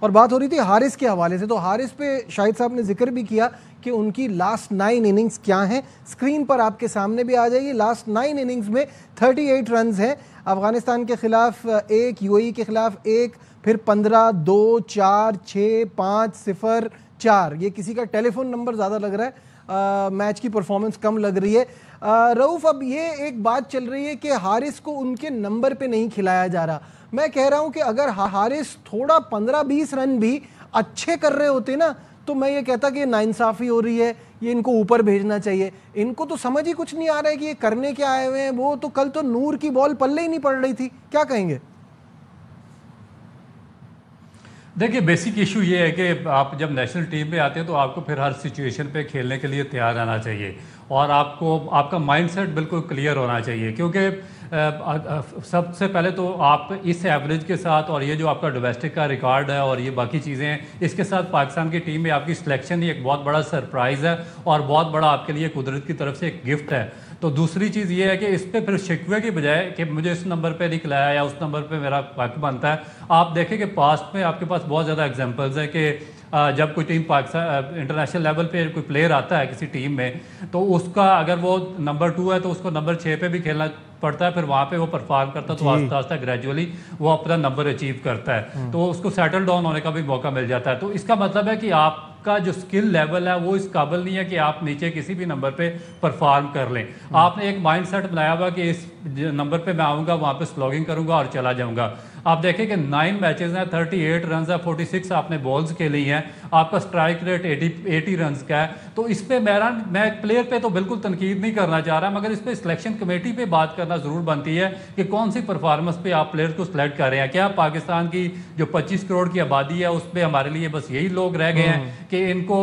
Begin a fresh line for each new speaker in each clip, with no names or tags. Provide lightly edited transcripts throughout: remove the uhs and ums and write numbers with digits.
और बात हो रही थी हारिस के हवाले से, तो हारिस पे शाहिद साहब ने जिक्र भी किया कि उनकी लास्ट 9 इनिंग्स क्या हैं, स्क्रीन पर आपके सामने भी आ जाएगी। लास्ट 9 इनिंग्स में 38 रन हैं, अफगानिस्तान के खिलाफ 1, यूएई के खिलाफ 1, फिर 15, 2, 4, 6, 5, 0, 4। ये किसी का टेलीफोन नंबर ज़्यादा लग रहा है, मैच की परफॉर्मेंस कम लग रही है। रऊफ, अब ये एक बात चल रही है कि हारिस को उनके नंबर पे नहीं खिलाया जा रहा। मैं कह रहा हूं कि अगर हारिस थोड़ा 15-20 रन भी अच्छे कर रहे होते ना, तो मैं ये कहता कि नाइंसाफ़ी हो रही है, ये इनको ऊपर भेजना चाहिए। इनको तो समझ ही कुछ नहीं आ रहा है कि ये करने क्या आए हुए हैं। वो तो कल तो नूर की बॉल पल्ले ही नहीं पड़ रही थी, क्या कहेंगे?
देखिए, बेसिक इशू ये है कि आप जब नेशनल टीम में आते हैं तो आपको फिर हर सिचुएशन पे खेलने के लिए तैयार रहना चाहिए और आपको आपका माइंडसेट बिल्कुल क्लियर होना चाहिए, क्योंकि सबसे पहले तो आप इस एवरेज के साथ और ये जो आपका डोमेस्टिक का रिकॉर्ड है और ये बाकी चीज़ें हैं, इसके साथ पाकिस्तान की टीम में आपकी सिलेक्शन ही एक बहुत बड़ा सरप्राइज़ है और बहुत बड़ा आपके लिए कुदरत की तरफ से एक गिफ्ट है। तो दूसरी चीज़ ये है कि इस पर फिर शिकवे की बजाय कि मुझे इस नंबर पे नहीं खिलाया या उस नंबर पे मेरा हक बनता है, आप देखें कि पास्ट में आपके पास बहुत ज़्यादा एग्जांपल्स हैं कि जब कोई टीम पाकिस्तान इंटरनेशनल लेवल पे कोई प्लेयर आता है किसी टीम में, तो उसका अगर वो नंबर 2 है तो उसको नंबर 6 पे भी खेलना पड़ता है, फिर वहाँ पे वो परफॉर्म करता है तो आस्ता आस्ता ग्रेजुअली वो अपना नंबर अचीव करता है, तो उसको सेटल डाउन होने का भी मौका मिल जाता है। तो इसका मतलब है कि आपका जो स्किल लेवल है वो इस काबिल नहीं है कि आप नीचे किसी भी नंबर पे परफॉर्म कर लें। आपने एक माइंड सेट बनाया हुआ कि इस नंबर पे मैं आऊँगा, वहाँ पे स्लॉगिंग करूँगा और चला जाऊँगा। आप देखें कि 9 मैचेस हैं, 38 रन है, 46 आपने बॉल्स खेली हैं, आपका स्ट्राइक रेट 80 रन का है। तो इस पे मैं प्लेयर पे तो बिल्कुल तनकीद नहीं करना चाह रहा, मगर इस पे सिलेक्शन कमेटी पे बात करना ज़रूर बनती है कि कौन सी परफॉर्मेंस पे आप प्लेयर को सिलेक्ट कर रहे हैं। क्या पाकिस्तान की जो 25 करोड़ की आबादी है उस पर हमारे लिए बस यही लोग रह गए हैं कि इनको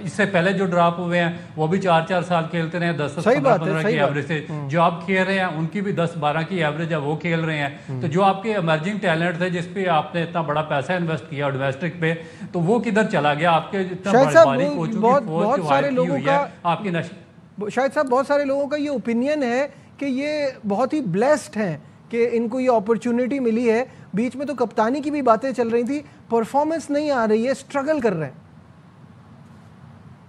इससे पहले जो ड्रॉप हुए हैं वो भी 4-4 साल खेलते रहे, 10-15 की एवरेज से, जो आप खेल रहे हैं उनकी भी 10-12 की एवरेज है, वो खेल रहे हैं। तो जो आपके इमर्जिंग टैलेंट थे जिसपे आपने इतना बड़ा पैसा इन्वेस्ट किया डोमेस्टिक पे, तो वो किधर चला गया? आपके
शायद साहब बहुत सारे लोगों का
आपकी
शायद साहब बहुत सारे लोगों का ये ओपिनियन है कि ये बहुत ही ब्लेस्ड हैं कि इनको ये अपॉर्चुनिटी मिली है। बीच में तो कप्तानी की भी बातें चल रही थी, परफॉर्मेंस नहीं आ रही है, स्ट्रगल कर रहे हैं।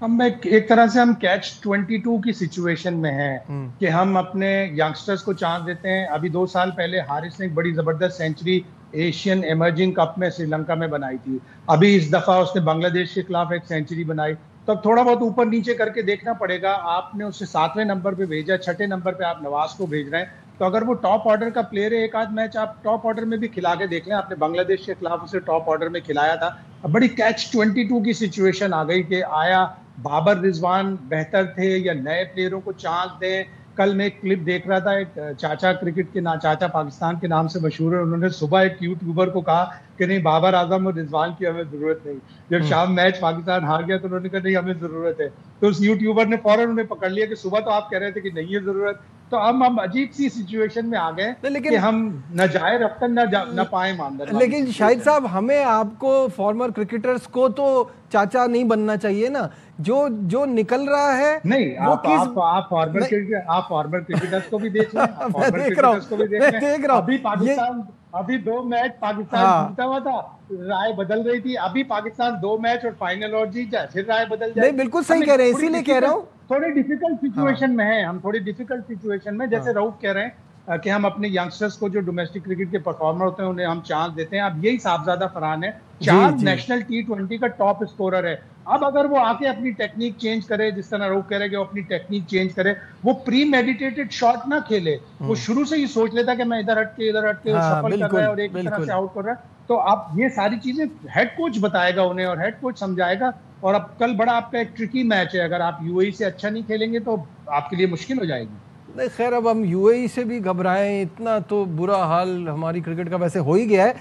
हम एक तरह से हम कैच 22 की सिचुएशन में हैं कि हम अपने यंगस्टर्स को चांस देते हैं। अभी 2 साल पहले हारिस ने एक बड़ी जबरदस्त सेंचुरी एशियन एमर्जिंग कप में श्रीलंका में बनाई थी। अभी इस दफा उसने बांग्लादेश के खिलाफ एक सेंचुरी बनाई। तो अब थोड़ा बहुत ऊपर नीचे करके देखना पड़ेगा। आपने उसे 7वें नंबर पे भेजा, 6ठे नंबर पे आप नवाज को भेज रहे हैं, तो अगर वो टॉप ऑर्डर का प्लेयर है, एक आध मैच आप टॉप ऑर्डर में भी खिला के देख लें। आपने बांग्लादेश के खिलाफ उसे टॉप ऑर्डर में खिलाया था। अब बड़ी कैच 22 की सिचुएशन आ गई कि आया बाबर रिजवान बेहतर थे या नए प्लेयरों को चांस दें। कल मैं एक क्लिप देख रहा था, एक चाचा क्रिकेट के चाचा पाकिस्तान के नाम से मशहूर है, उन्होंने सुबह एक यूट्यूबर को कहा कि नहीं, बाबर आजम और रिजवान की हमें जरूरत नहीं। जब शाम मैच पाकिस्तान हार गया तो उन्होंने कहा नहीं, हमें जरूरत है। तो उस यूट्यूबर ने फौरन उन्हें पकड़ लिया कि सुबह तो आप कह रहे थे कि नहीं है जरूरत। तो हम अजीब सी सिचुएशन में आ गए कि हम न जाए रफ्तार न पाए मानदंड।
लेकिन शाहिद साहब, हमें आपको फॉर्मर क्रिकेटर्स को तो चाचा नहीं बनना चाहिए ना। जो निकल रहा है
नहीं, आप फॉर्मर क्रिकेटर्स को भी देख लें, अभी पाकिस्तान अभी 2 मैच पाकिस्तान जीता हुआ था, राय बदल रही थी। अभी पाकिस्तान 2 मैच और फाइनल और जीत जाए, फिर राय बदल जाए।
नहीं, बिल्कुल सही कह रहे हैं, इसीलिए कह रहा हूँ
थोड़ी डिफिकल्ट सिचुएशन में है हम, थोड़ी डिफिकल्ट सिचुएशन में। जैसे रऊफ कह रहे हैं कि हम अपने यंगस्टर्स को जो डोमेस्टिक क्रिकेट के परफॉर्मर होते हैं उन्हें हम चांस देते हैं। अब यही साहबजादा फरहान है, 4 नेशनल T20 का टॉप स्कोरर है। अब अगर वो आके अपनी टेक्निक चेंज करे, जिस तरह रऊफ कह रहे हैं कि वो अपनी टेक्निक चेंज करे, वो प्री मेडिटेटेड शॉट ना खेले, वो शुरू से ही सोच लेता कि मैं इधर हट के सफल कर रहा है और एक तरह से आउट कर रहा है। तो आप ये सारी चीजें हेड कोच बताएगा उन्हें और हेड कोच समझाएगा। और अब कल बड़ा आपका एक ट्रिकी मैच है, अगर आप यूएई से अच्छा नहीं खेलेंगे तो आपके लिए मुश्किल हो जाएगी।
नहीं, खैर अब हम यूएई से भी घबराएं, इतना तो बुरा हाल हमारी क्रिकेट का वैसे हो ही गया है।